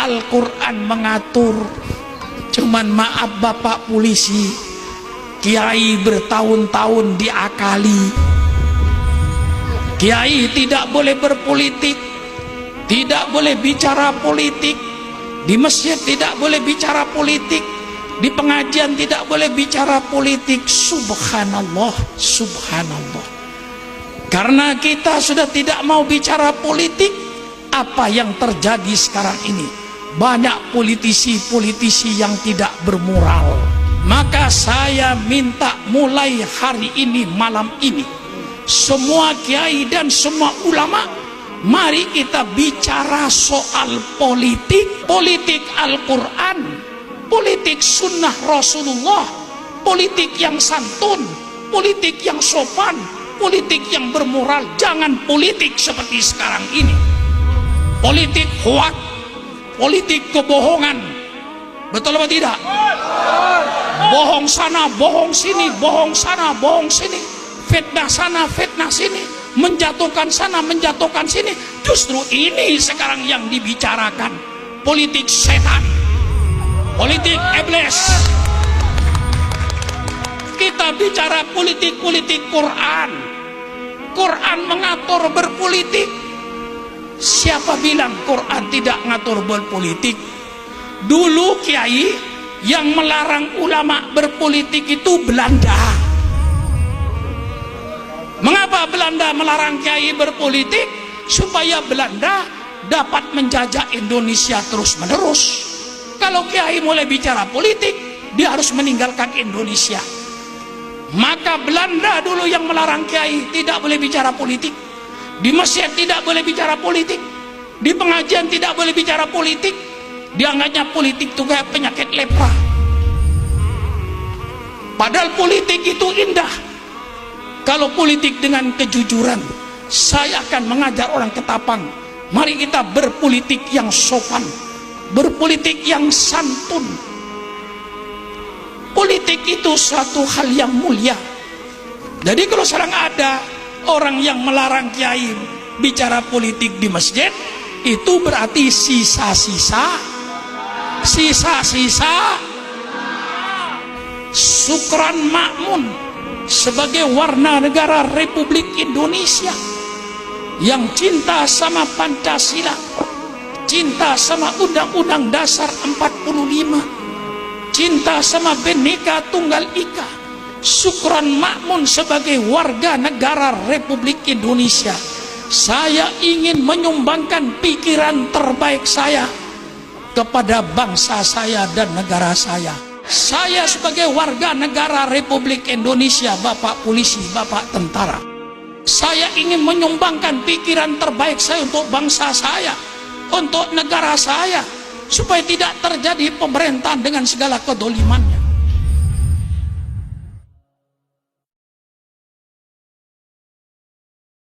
Al-Quran mengatur. Cuman maaf Bapak polisi, kiai bertahun-tahun diakali. Kiai tidak boleh berpolitik, tidak boleh bicara politik, di masjid tidak boleh bicara politik, di pengajian tidak boleh bicara politik. Subhanallah, subhanallah. Karena kita sudah tidak mau bicara politik, apa yang terjadi sekarang ini? Banyak politisi-politisi yang tidak bermoral. Maka saya minta mulai hari ini, malam ini, semua kiai dan semua ulama, mari kita bicara soal politik. Politik Al-Quran, politik sunnah Rasulullah, politik yang santun, politik yang sopan, politik yang bermoral. Jangan politik seperti sekarang ini, politik hoak, politik kebohongan. Betul apa tidak? Bohong sana, bohong sini, bohong sana, bohong sini, fitnah sana, fitnah sini, menjatuhkan sana, menjatuhkan sini. Justru ini sekarang yang dibicarakan, politik setan, politik iblis. Kita bicara politik-politik Quran. Quran mengatur berpolitik. Siapa bilang Quran tidak ngatur berpolitik? Dulu kiai yang melarang ulama berpolitik itu Belanda. Mengapa Belanda melarang kiai berpolitik? Supaya Belanda dapat menjajah Indonesia terus-menerus. Kalau kiai mulai bicara politik, dia harus meninggalkan Indonesia. Maka Belanda dulu yang melarang kiai tidak boleh bicara politik. Di masjid tidak boleh bicara politik, di pengajian tidak boleh bicara politik. Dianggapnya politik itu kayak penyakit lepra. Padahal politik itu indah. Kalau politik dengan kejujuran, saya akan mengajar orang Ketapang, mari kita berpolitik yang sopan, berpolitik yang santun. Politik itu suatu hal yang mulia. Jadi kalau sekarang ada orang yang melarang kiai bicara politik di masjid, itu berarti sisa-sisa Sukran Makmun sebagai warga negara Republik Indonesia yang cinta sama Pancasila, cinta sama Undang-Undang Dasar 45, cinta sama Bhinneka Tunggal Ika. Sukran Makmun sebagai warga negara Republik Indonesia, saya ingin menyumbangkan pikiran terbaik saya kepada bangsa saya dan negara saya. Saya sebagai warga negara Republik Indonesia, Bapak polisi, Bapak tentara, saya ingin menyumbangkan pikiran terbaik saya untuk bangsa saya, untuk negara saya, supaya tidak terjadi pemerintahan dengan segala kedolimannya.